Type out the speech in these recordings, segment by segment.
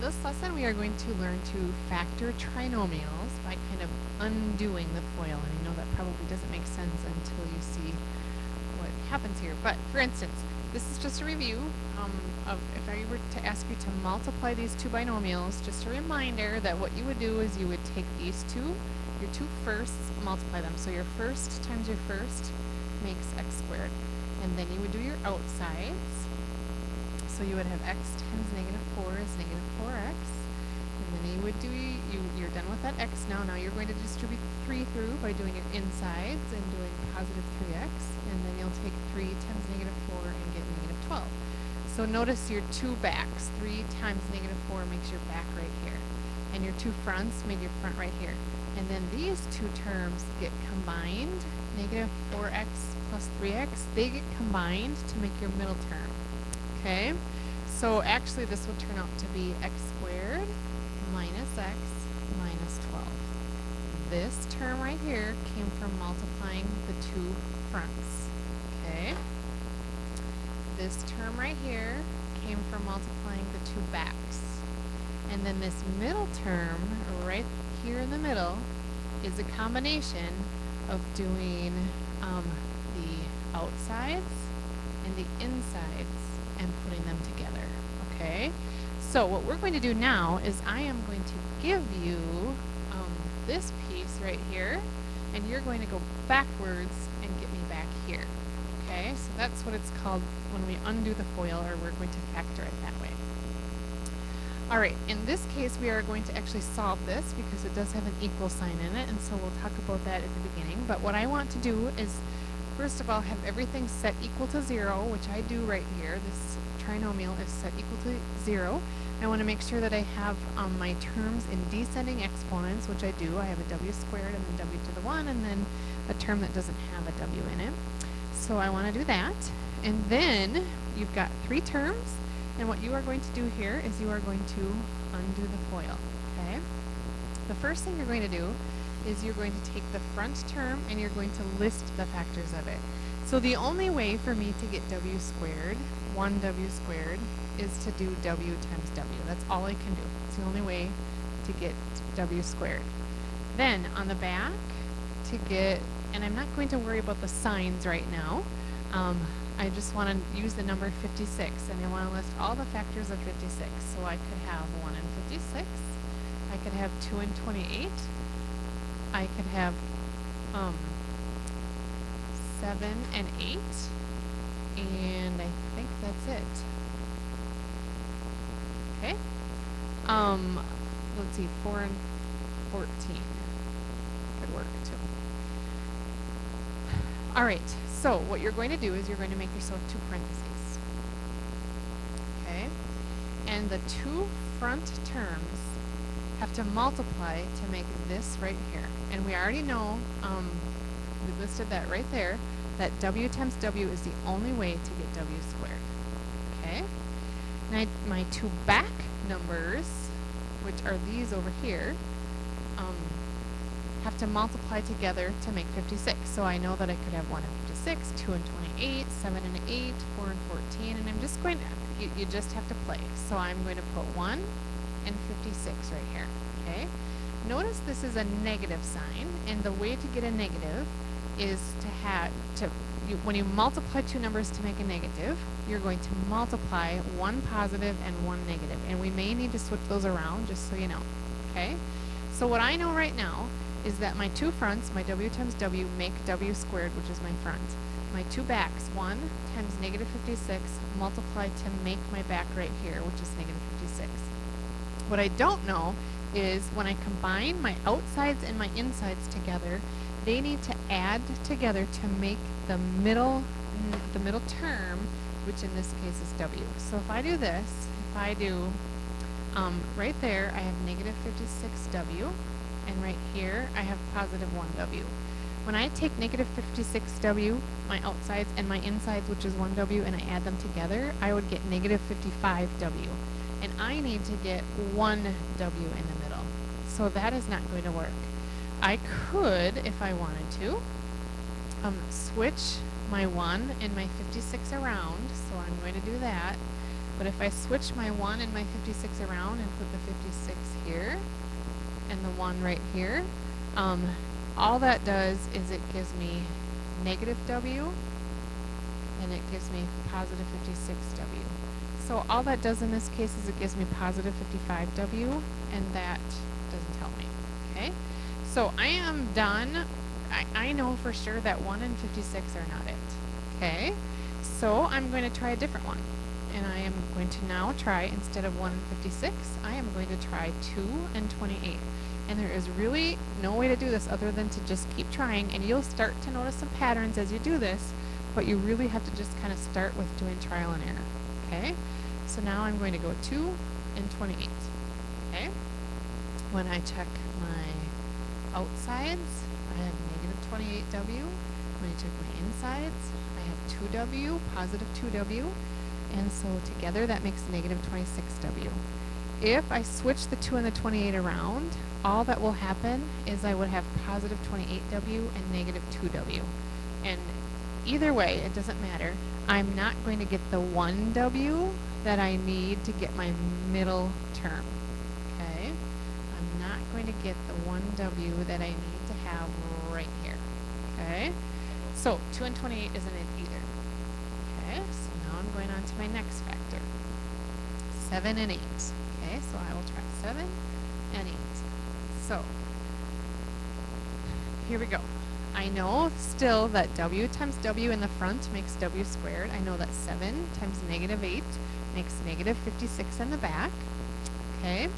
this lesson we are going to learn to factor trinomials by kind of undoing the FOIL. And I know that probably doesn't make sense until you see what happens here. But for instance, this is just a review of if I were to ask you to multiply these two binomials, just a reminder that what you would do is you would take these two, your two firsts, multiply them. So your first times your first makes x squared. And then you would do your outsides. So you would have x times negative 4 is negative 4x. And then you would do, you're done with that x now. Now you're going to distribute 3 through by doing your insides and doing positive 3x. And then you'll take 3 times negative 4 and get negative 12. So notice your two backs. 3 times negative 4 makes your back right here. And your two fronts made your front right here. And then these two terms get combined. Negative 4x plus 3x, they get combined to make your middle term. Okay, so actually this would turn out to be x squared minus x minus 12. This term right here came from multiplying the two fronts. Okay, this term right here came from multiplying the two backs. And then this middle term right here in the middle is a combination of doing the outsides and the insides and putting them together. Okay, so what we're going to do now is I am going to give you this piece right here, and you're going to go backwards and get me back here. Okay, so that's what it's called when we undo the FOIL, or we're going to factor it that way. Alright, in this case we are going to actually solve this because it does have an equal sign in it, and so we'll talk about that at the beginning. But what I want to do is, first of all, have everything set equal to 0, which I do right here. This trinomial is set equal to 0. I want to make sure that I have my terms in descending exponents, which I do. I have a w squared and then w to the 1, and then a term that doesn't have a w in it. So I want to do that. And then you've got 3 terms. And what you are going to do here is you are going to undo the FOIL, okay? The first thing you're going to do is you're going to take the front term and you're going to list the factors of it. So the only way for me to get w squared, 1w squared, is to do w times w. That's all I can do. It's the only way to get w squared. Then on the back, to get, and I'm not going to worry about the signs right now, I just want to use the number 56, and I want to list all the factors of 56. So I could have 1 and 56, I could have 2 and 28, I could have 7 and 8, and I think that's it. Okay? Let's see, 4 and 14 could work too. Alright, so what you're going to do is you're going to make yourself 2 parentheses. Okay? And the 2 front terms have to multiply to make this right here. And we already know, we listed that right there, that w times w is the only way to get w squared. Okay? Now my 2 back numbers, which are these over here, have to multiply together to make 56. So I know that I could have 1 and 56, 2 and 28, 7 and 8, 4 and 14, and I'm just going to, you just have to play. So I'm going to put 1 and 56 right here, okay? Notice this is a negative sign, and the way to get a negative is to have, when you multiply 2 numbers to make a negative, you're going to multiply 1 positive and 1 negative, and we may need to switch those around just so you know, okay? So what I know right now is that my 2 fronts, my w times w, make w squared, which is my front. My 2 backs, 1 times negative 56, multiply to make my back right here, which is negative 56. What I don't know is when I combine my outsides and my insides together, they need to add together to make the middle term, which in this case is w. So if I do this, if I do, right there I have negative 56w, and right here I have positive 1w. When I take negative 56w, my outsides, and my insides, which is 1w, and I add them together, I would get negative 55w. And I need to get 1w in the middle. So that is not going to work. I could, if I wanted to, switch my 1 and my 56 around. So I'm going to do that. But if I switch my 1 and my 56 around and put the 56 here and the 1 right here, all that does is it gives me negative W and it gives me positive 56W. So all that does in this case is it gives me positive 55W, and that doesn't tell me, okay? So I am done. I know for sure that 1 and 56 are not it, okay? So I'm going to try a different one. And I am going to now try, instead of 1 and 56, I am going to try 2 and 28. And there is really no way to do this other than to just keep trying, and you'll start to notice some patterns as you do this, but you really have to just kind of start with doing trial and error, okay? So now I'm going to go 2 and 28, okay? When I check my outsides, I have negative 28W. When I check my insides, I have 2W, positive 2W, and so together that makes negative 26W. If I switch the 2 and the 28 around, all that will happen is I would have positive 28W and negative 2W. And either way, it doesn't matter. I'm not going to get the 1W that I need to get my middle term, okay? I'm not going to get the 1W that I need to have right here, okay? So 2 and 28 isn't it either, okay? So now I'm going on to my next factor, 7 and 8, okay? So I will try 7 and 8. So here we go. I know still that W times W in the front makes W squared. I know that 7 times negative 8 makes negative 56 in the back. Okay,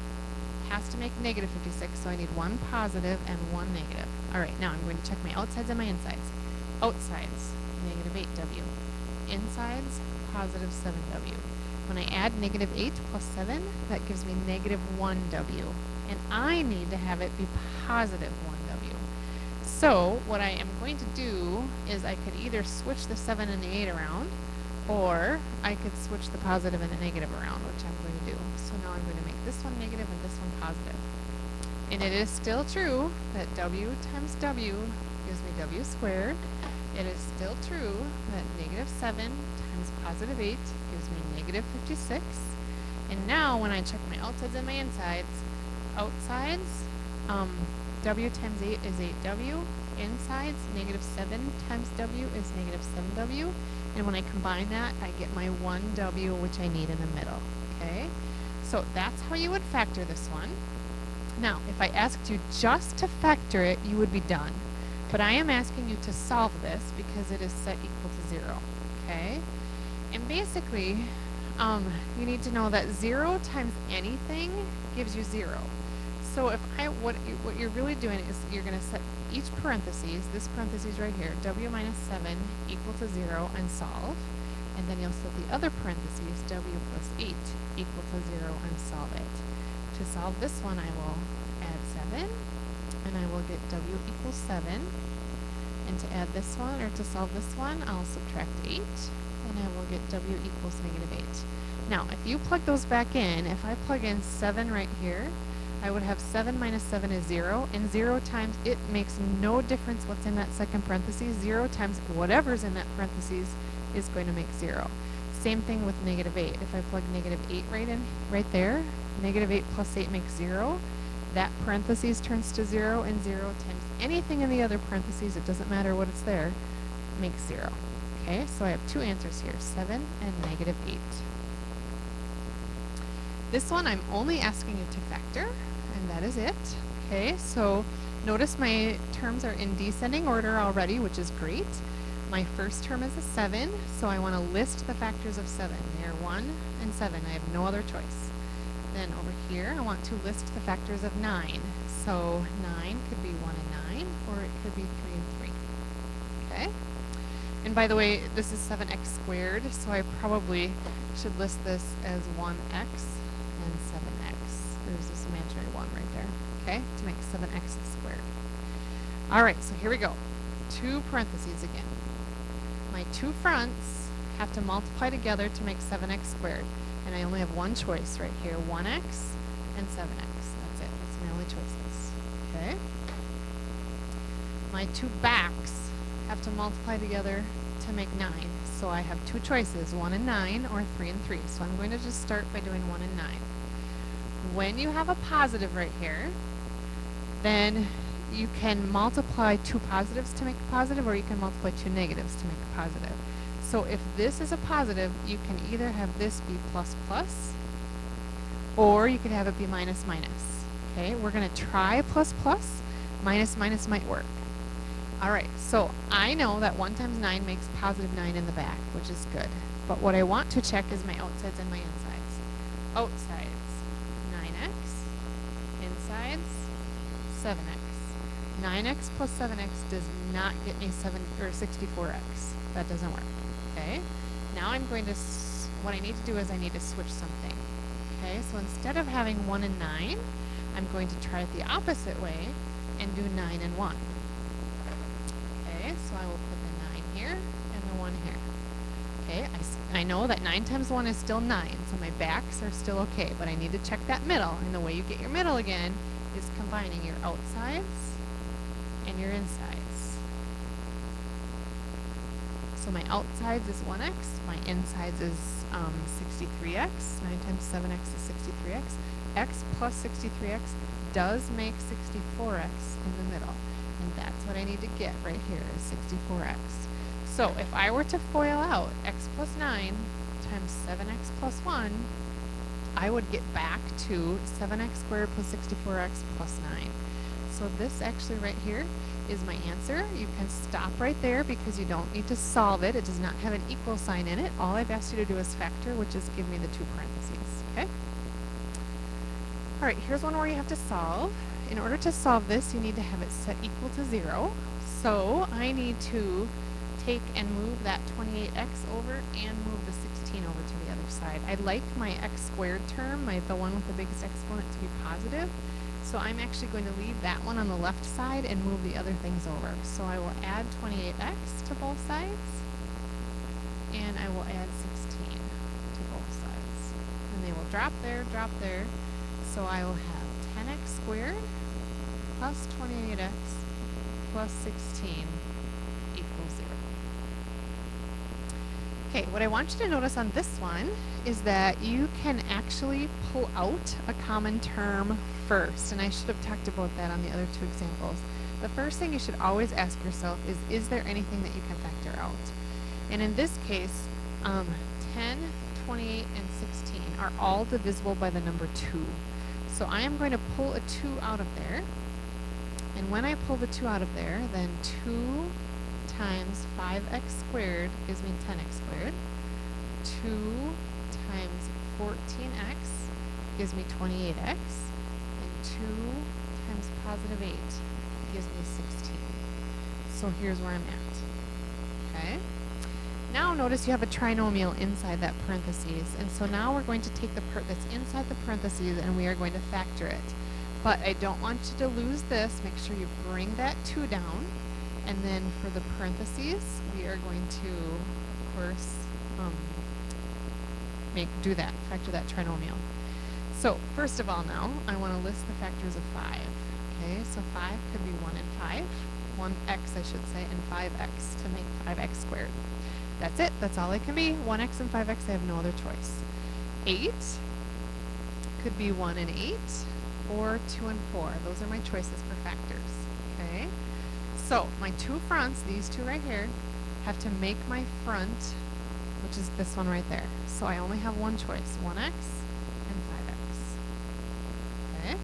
has to make negative 56, so I need 1 positive and 1 negative. All right, now I'm going to check my outsides and my insides. Outsides, negative 8W. Insides, positive 7W. When I add negative 8 plus 7, that gives me negative 1W. And I need to have it be positive 1W. So what I am going to do is I could either switch the 7 and the 8 around, or I could switch the positive and the negative around, which I'm going to do. So now I'm going to make this one negative and this one positive. And it is still true that W times W gives me W squared. It is still true that negative 7 times positive 8 gives me negative 56. And now when I check my outsides and my insides, outsides, W times 8 is 8W. Insides, negative 7 times W is negative 7W. And when I combine that, I get my 1W, which I need in the middle, okay? So that's how you would factor this one. Now, if I asked you just to factor it, you would be done. But I am asking you to solve this because it is set equal to 0, okay? And basically, you need to know that 0 times anything gives you 0. So if what you're really doing is you're going to set each parentheses, this parentheses right here, W minus 7 equal to 0, and solve. And then you'll set the other parentheses, W plus 8 equal to 0, and solve it. To solve this one, I will add 7, and I will get W equals 7. And to add this one, or to solve this one, I'll subtract 8, and I will get W equals negative 8. Now, if you plug those back in, if I plug in 7 right here, I would have 7 minus 7 is 0, and 0 times, it makes no difference what's in that second parentheses. 0 times whatever's in that parentheses is going to make 0. Same thing with negative 8. If I plug negative 8 right there, negative 8 plus 8 makes 0. That parentheses turns to 0, and 0 times anything in the other parentheses, it doesn't matter what it's there, makes 0. Okay, so I have two answers here, 7 and negative 8. This one I'm only asking you to factor, and that is it. Okay, so notice my terms are in descending order already, which is great. My first term is a 7, so I want to list the factors of 7. They are 1 and 7. I have no other choice. Then over here, I want to list the factors of 9. So 9 could be 1 and 9, or it could be 3 and 3. Okay? And by the way, this is 7x squared, so I probably should list this as 1x and 7x. There's this imaginary 1 right there, okay, to make 7x squared. All right, so here we go. Two parentheses again. My two fronts have to multiply together to make 7x squared, and I only have one choice right here, 1x and 7x. That's it. That's my only choices, okay? My two backs have to multiply together to make 9. So I have two choices, 1 and 9 or 3 and 3. So I'm going to just start by doing 1 and 9. When you have a positive right here, then you can multiply two positives to make a positive, or you can multiply two negatives to make a positive. So if this is a positive, you can either have this be plus plus, or you could have it be minus minus. Okay, we're going to try plus plus. Minus minus might work. Alright, so I know that 1 times 9 makes positive 9 in the back, which is good. But what I want to check is my outsides and my insides. Outsides, 9x. Insides, 7x. 9x plus 7x does not get me 64x. That doesn't work. Okay? Now I'm going to, what I need to do is I need to switch something. Okay, so instead of having 1 and 9, I'm going to try it the opposite way and do 9 and 1. Okay, so I will put the 9 here and the 1 here. Okay, I know that 9 times 1 is still 9, so my backs are still okay, but I need to check that middle, and the way you get your middle again is combining your outsides and your insides. So my outsides is 1x, my insides is 63x. 9 times 7x is 63x. X plus 63x does make 64x in the middle. And that's what I need to get right here is 64x. So if I were to FOIL out x plus 9 times 7x plus 1, I would get back to 7x squared plus 64x plus 9. So this actually right here is my answer. You can stop right there because you don't need to solve it. It does not have an equal sign in it. All I've asked you to do is factor, which is give me the two parentheses. Okay? Alright, here's one where you have to solve. In order to solve this, you need to have it set equal to 0. So I need to take and move that 28x over and move the 16 over to the other side. I like my x squared term, the one with the biggest exponent, to be positive. So I'm actually going to leave that one on the left side and move the other things over. So I will add 28x to both sides, and I will add 16 to both sides. And they will drop there, drop there. So I will have 10x squared plus 28x plus 16 equals 0. Okay, what I want you to notice on this one is that you can actually pull out a common term first, and I should have talked about that on the other two examples. The first thing you should always ask yourself is there anything that you can factor out? And in this case, 10, 28, and 16 are all divisible by the number 2. So I am going to pull a 2 out of there, and when I pull the 2 out of there, then 2 times 5x squared gives me 10x squared. 2 times 14x gives me 28x. And 2 times positive 8 gives me 16. So here's where I'm at. Okay? Now notice you have a trinomial inside that parentheses. And so now we're going to take the part that's inside the parentheses and we are going to factor it. But I don't want you to lose this. Make sure you bring that 2 down. And then for the parentheses, we are going to, of course, factor that trinomial. So first of all now, I want to list the factors of 5. Okay, so 5 could be 1 and 5, 1x I should say, and 5x to make 5x squared. That's it, that's all it can be, 1x and 5x, I have no other choice. 8 could be 1 and 8, or 2 and 4. Those are my choices for factors. Okay, so my two fronts, these two right here, have to make my front, which is this one right there. So I only have one choice, 1x and 5x. Okay,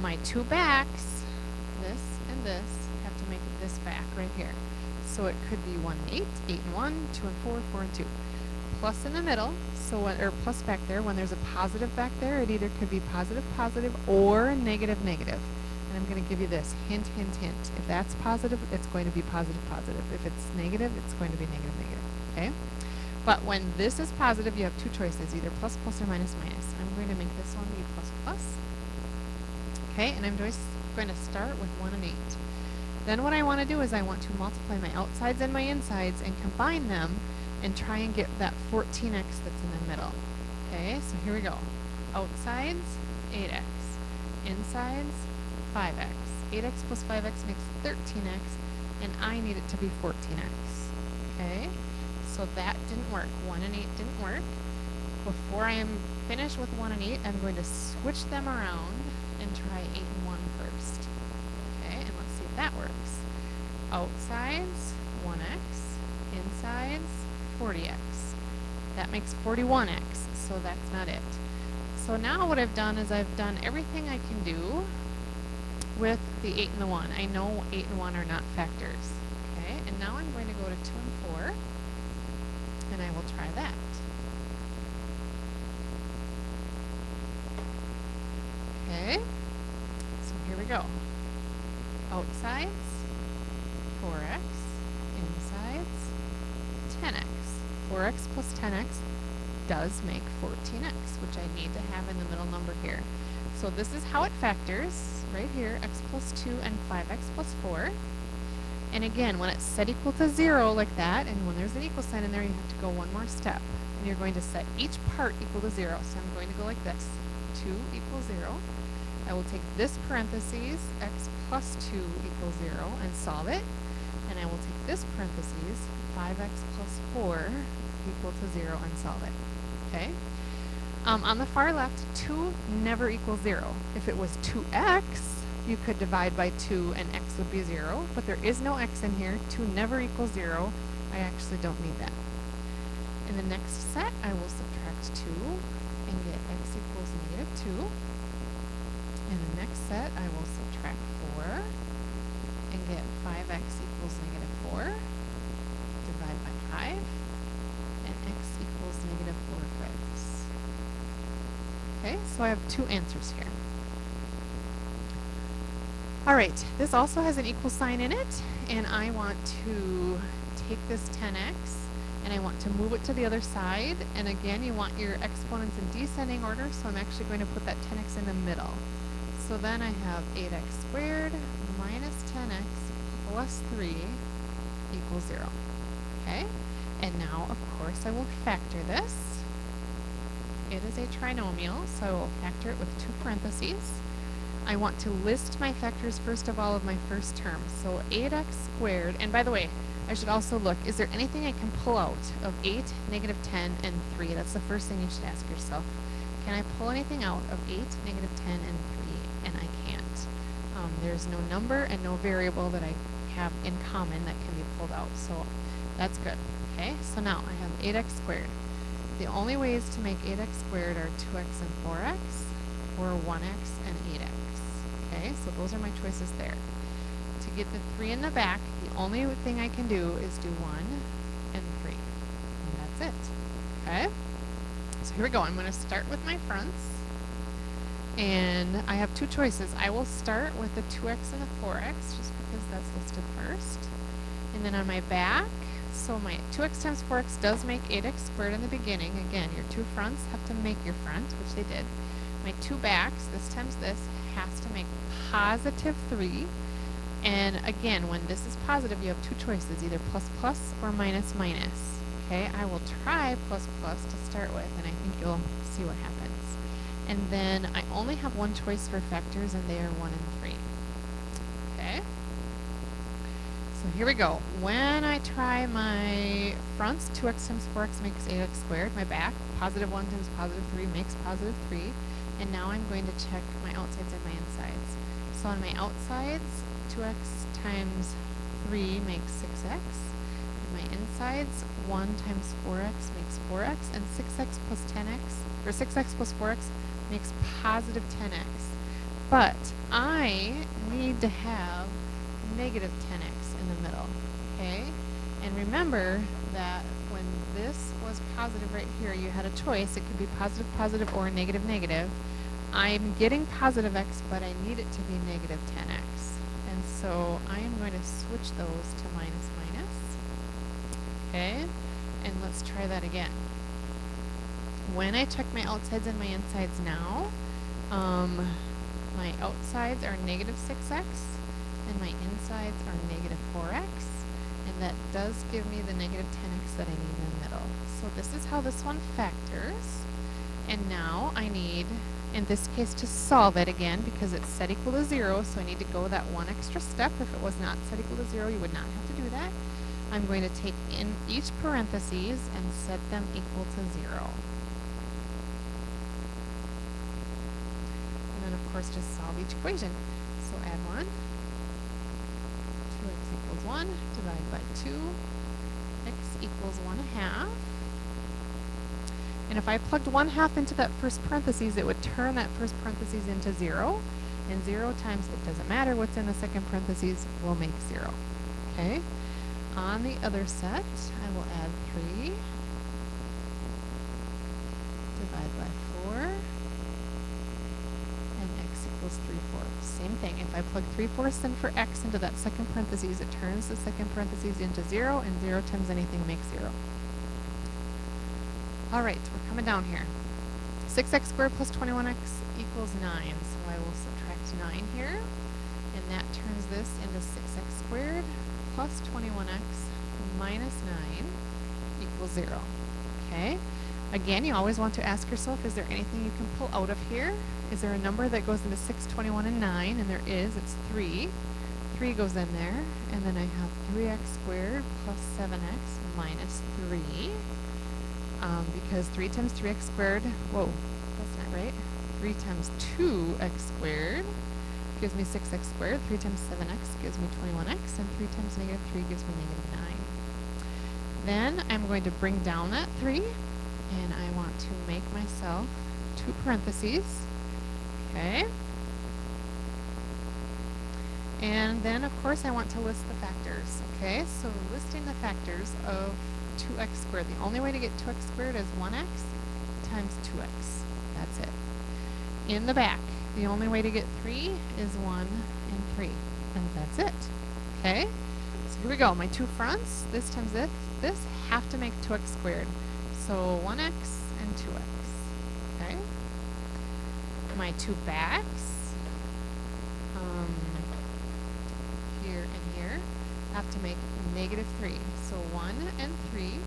my two backs, this and this, have to make this back right here. So it could be 1 and 8, 8 and 1, 2 and 4, 4 and 2. Plus in the middle, so or plus back there, when there's a positive back there, it either could be positive, positive, or negative, negative. And I'm going to give you this, hint, hint, hint. If that's positive, it's going to be positive, positive. If it's negative, it's going to be negative, negative. Okay? But when this is positive, you have two choices, either plus, plus, or minus, minus. I'm going to make this one be plus, plus. Okay, and I'm just going to start with 1 and 8. Then what I want to do is I want to multiply my outsides and my insides and combine them and try and get that 14x that's in the middle. Okay, so here we go. Outsides, 8x. Insides, 5x. 8x plus 5x makes 13x, and I need it to be 14x. Okay, so that didn't work. 1 and 8 didn't work. Before I am finished with 1 and 8, I'm going to switch them around and try 8 and 1 first. Okay, and let's see if that works. Outsides, 1x. Insides, 40x. That makes 41x, so that's not it. So now what I've done is I've done everything I can do with the 8 and the 1. I know 8 and 1 are not factors. Okay, and now I'm going to go to 2 and 4, and I will try that. Okay, so here we go. Outsides, 4x, insides, 10x. 4x plus 10x does make 14x, which I need to have in the middle number here. So this is how it factors, right here, x plus 2 and 5x plus 4. And again, when it's set equal to 0 like that, and when there's an equal sign in there, you have to go one more step. And you're going to set each part equal to 0. So I'm going to go like this. 2 equals 0. I will take this parentheses, x plus 2 equals 0, and solve it. And I will take this parentheses, 5x plus 4 equal to 0, and solve it. Okay? On the far left, 2 never equals 0. If it was 2x, you could divide by 2 and x would be 0, but there is no x in here. 2 never equals 0. I actually don't need that. In the next set, I will subtract 2 and get x equals -2. In the next set, I will subtract 4 and get 5x equals -4. Divide by 5, and x equals -4/5. Okay, so I have 2 answers here. All right, this also has an equal sign in it, and I want to take this 10x and I want to move it to the other side. And again, you want your exponents in descending order, so I'm actually going to put that 10x in the middle. So then I have 8x squared minus 10x plus 3 equals 0. Okay, and now of course I will factor this. It is a trinomial, so I will factor it with 2 parentheses. I want to list my factors first of all of my first term. So 8x squared, and by the way, I should also look, is there anything I can pull out of 8, -10, and 3? That's the first thing you should ask yourself. Can I pull anything out of 8, -10, and 3? And I can't. There's no number and no variable that I have in common that can be pulled out, so that's good. Okay, so now I have 8x squared. The only ways to make 8x squared are 2x and 4x, or 1x and 8x. Okay, so those are my choices there. To get the 3 in the back, the only thing I can do is do 1 and 3. And that's it. Okay? So here we go. I'm going to start with my fronts. And I have 2 choices. I will start with the 2x and the 4x, just because that's listed first. And then on my back, so my 2x times 4x does make 8x squared in the beginning. Again, your 2 fronts have to make your front, which they did. My 2 backs, this times this, has to make positive 3. And again, when this is positive, you have 2 choices, either plus plus or minus minus. Okay, I will try plus plus to start with, and I think you'll see what happens. And then I only have 1 choice for factors, and they are 1 and 3. Okay? So here we go. When I try my fronts, 2x times 4x makes 8x squared. My back, positive 1 times positive 3 makes positive 3. And now I'm going to check my outsides and my insides. So on my outsides, 2x times 3 makes 6x. And my insides, 1 times 4x makes 4x. And 6x plus 10x, or 6x plus 4x makes positive 10x. But I need to have negative 10x in the middle. Okay? And remember that when this was positive right here, you had a choice. It could be positive, positive, or negative, negative. I'm getting positive x, but I need it to be negative 10x. And so I am going to switch those to minus, minus. Okay? And let's try that again. When I check my outsides and my insides now, my outsides are negative 6x, and my insides are negative 4x. And that does give me the negative 10x that I need in the middle. So this is how this one factors. And now I need, in this case, to solve it again, because it's set equal to 0, so I need to go that 1 extra step. If it was not set equal to 0, you would not have to do that. I'm going to take in each parentheses and set them equal to 0. And then, of course, just solve each equation. So add 1. 2x equals 1. Divide by 2. X equals 1/2. And if I plugged 1/2 into that first parentheses, it would turn that first parentheses into 0. And 0 times, it doesn't matter what's in the second parentheses, will make 0. Okay? On the other set, I will add 3. Divide by 4. And x equals 3/4. Same thing. If I plug 3/4 in for x into that second parentheses, it turns the second parentheses into 0, and 0 times anything makes 0. Alright, we're coming down here. 6x squared plus 21x equals 9. So I will subtract 9 here. And that turns this into 6x squared plus 21x minus 9 equals 0. Okay? Again, you always want to ask yourself, is there anything you can pull out of here? Is there a number that goes into 6, 21, and 9? And there is. It's 3. 3 goes in there. And then I have 3x squared plus 7x minus 3. Because 3 times 3x squared, whoa, that's not right. 3 times 2x squared gives me 6x squared. 3 times 7x gives me 21x. And 3 times negative 3 gives me negative 9. Then I'm going to bring down that 3. And I want to make myself 2 parentheses. Okay. And then, of course, I want to list the factors. Okay, so listing the factors of 2x squared. The only way to get 2x squared is 1x times 2x. That's it. In the back, the only way to get 3 is 1 and 3. And that's it. Okay? So here we go. My 2 fronts, this times this have to make 2x squared. So 1x and 2x. Okay? My 2 backs, here and here, have to make negative 3. So 1 and 3,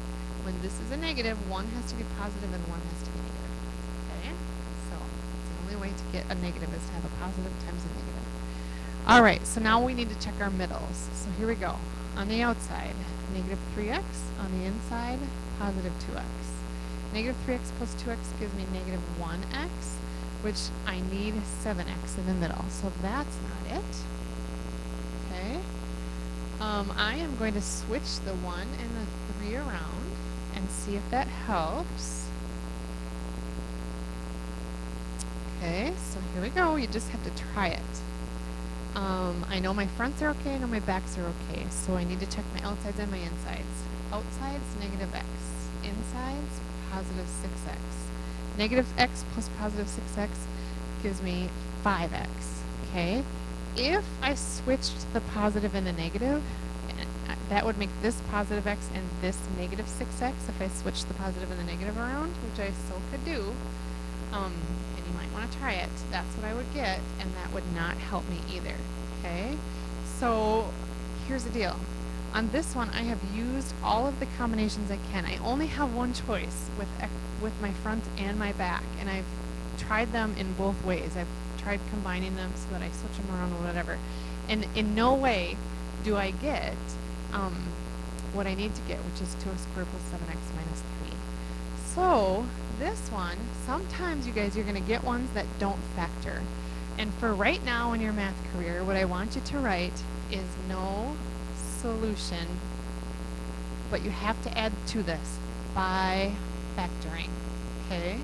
when this is a negative, 1 has to be positive and 1 has to be negative. Okay? So that's the only way to get a negative is to have a positive times a negative. Alright, so now we need to check our middles. So here we go. On the outside, negative 3x. On the inside, positive 2x. Negative 3x plus 2x gives me negative 1x, which I need 7x in the middle. So that's not it. Okay? I am going to switch the 1 and the 3 around and see if that helps. Okay, so here we go. You just have to try it. I know my fronts are okay, I know my backs are okay, so I need to check my outsides and my insides. Outsides, negative x. Insides, positive 6x. Negative x plus positive 6x gives me 5x. Okay? If I switched the positive and the negative, that would make this positive x and this negative 6x if I switched the positive and the negative around, which I still could do. And you might want to try it. That's what I would get, and that would not help me either. Okay? So here's the deal. On this one, I have used all of the combinations I can. I only have one choice with my front and my back, and I've tried them in both ways. I've tried combining them so that I switch them around or whatever. And in no way do I get what I need to get, which is 2x squared plus 7x minus 3. So this one, sometimes you guys, you're going to get ones that don't factor. And for right now in your math career, what I want you to write is no solution, but you have to add to this by factoring. Okay?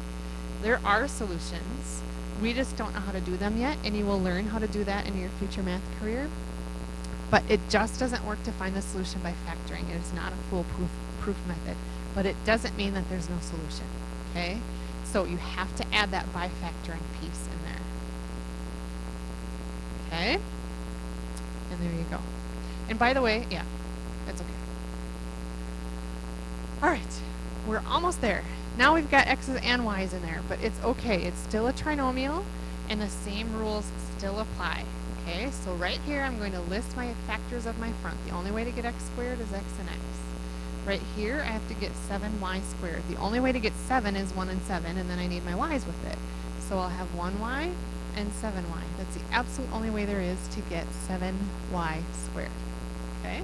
There are solutions. We just don't know how to do them yet, and you will learn how to do that in your future math career. But it just doesn't work to find the solution by factoring. It is not a foolproof method, but it doesn't mean that there's no solution. Okay? So you have to add that by factoring piece in there. Okay? And there you go. And by the way, yeah, it's okay. Alright, we're almost there. Now we've got x's and y's in there, but it's okay. It's still a trinomial, and the same rules still apply. Okay, so right here I'm going to list my factors of my front. The only way to get x squared is x and x. Right here I have to get 7y squared. The only way to get 7 is 1 and 7, and then I need my y's with it. So I'll have 1y and 7y. That's the absolute only way there is to get 7y squared. Okay?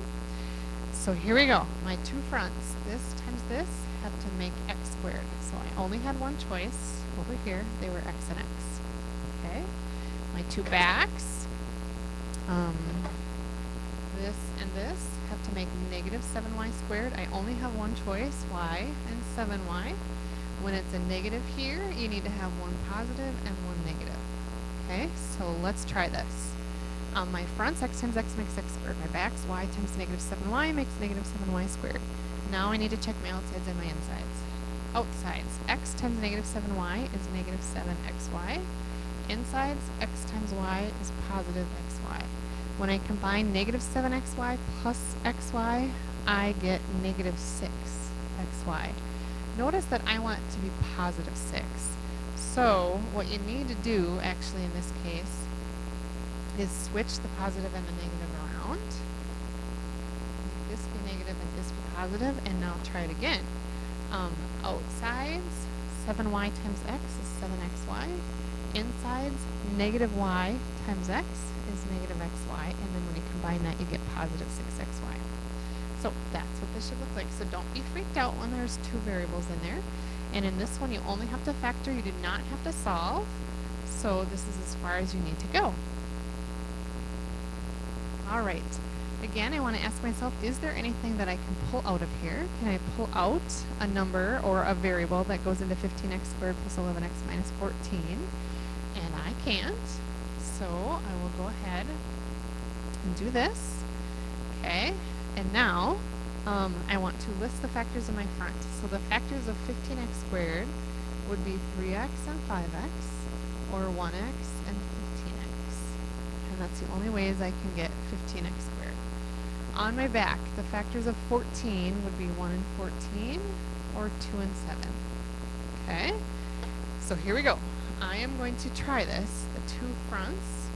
So here we go. My two fronts, this times this, have to make x squared. So I only had one choice over here. They were x and x. Okay. My two backs, this and this, have to make negative 7y squared. I only have one choice, y and 7y. When it's a negative here, you need to have one positive and one negative. Okay, so let's try this. My fronts, x times x makes x squared. My backs, y times negative 7y makes negative 7y squared. Now I need to check my outsides and my insides. Outsides, x times negative 7y is negative 7xy. Insides, x times y is positive xy. When I combine negative 7xy plus xy, I get negative 6xy. Notice that I want it to be positive 6. So what you need to do, actually in this case, is switch the positive and the negative around. Make this be negative and this be positive, and now try it again. Outsides, 7y times x is 7xy. Insides, negative y times x is negative xy, and then when you combine that, you get positive 6xy. So that's what this should look like. So don't be freaked out when there's two variables in there. And in this one, you only have to factor. You do not have to solve. So this is as far as you need to go. All right. Again, I want to ask myself, is there anything that I can pull out of here? Can I pull out a number or a variable that goes into 15x squared plus 11x minus 14? And I can't. So I will go ahead and do this. Okay. And now I want to list the factors in my front. So the factors of 15x squared would be 3x and 5x, or 1x and 15x. And that's the only ways I can get 15x squared. On my back, the factors of 14 would be 1 and 14, or 2 and 7. Okay? So here we go. I am going to try this. The two fronts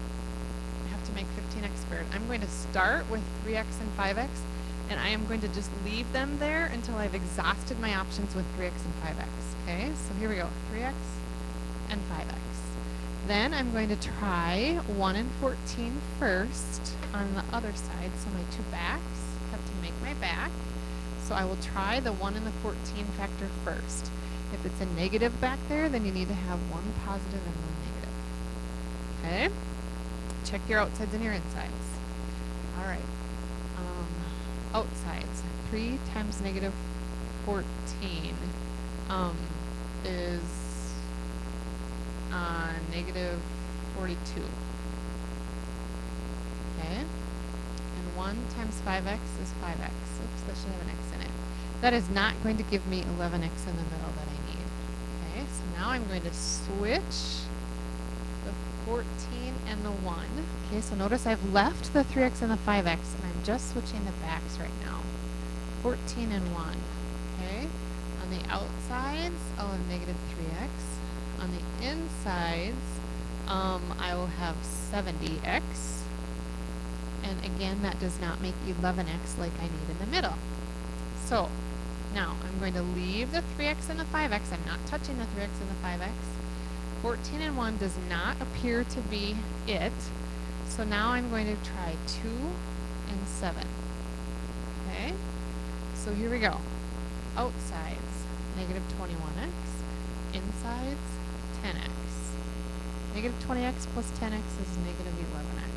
have to make 15x squared. I'm going to start with 3x and 5x, and I am going to just leave them there until I've exhausted my options with 3x and 5x. Okay, so here we go, 3x and 5x. Then I'm going to try 1 and 14 first on the other side. So my two backs have to make my back. So I will try the 1 and the 14 factor first. If it's a negative back there, then you need to have one positive and one negative. Okay? Check your outsides and your insides. All right. Outsides. 3 times negative 14 is negative 42. Okay? And 1 times 5x is 5x. Oops, that should have an x in it. That is not going to give me 11x in the middle that I need. Okay, so now I'm going to switch the 14 and the 1. Okay, so notice I've left the 3x and the 5x, and I'm just switching the backs right now. 14 and 1. Okay, on the outsides, I'll have negative 3x. On the insides, I will have 70x. And again, that does not make 11x like I need in the middle. So, now I'm going to leave the 3x and the 5x. I'm not touching the 3x and the 5x. 14 and 1 does not appear to be it. So now I'm going to try 2 and 7. Okay? So here we go. Outsides, negative 21x. Insides, 10x. Negative 20x plus 10x is negative 11x.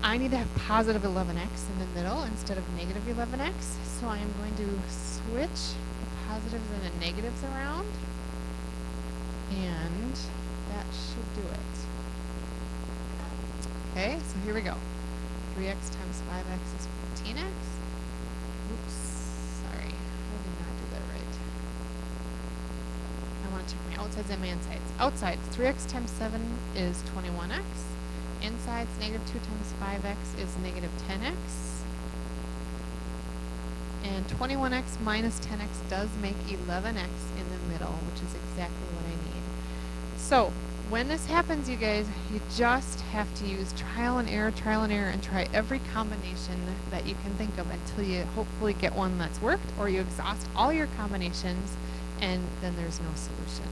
I need to have positive 11x in the middle instead of negative 11x. So I am going to switch the positives and the negatives around. And that should do it. Okay, so here we go. 3x times 5x is 14x. Oops, sorry, I did not do that right. I want to check my outsides and my insides. Outsides, 3x times 7 is 21x. Insides, negative 2 times 5x is negative 10x. And 21x minus 10x does make 11x in the middle, which is exactly what I need. So, when this happens, you guys, you just have to use trial and error, and try every combination that you can think of until you hopefully get one that's worked, or you exhaust all your combinations, and then there's no solution.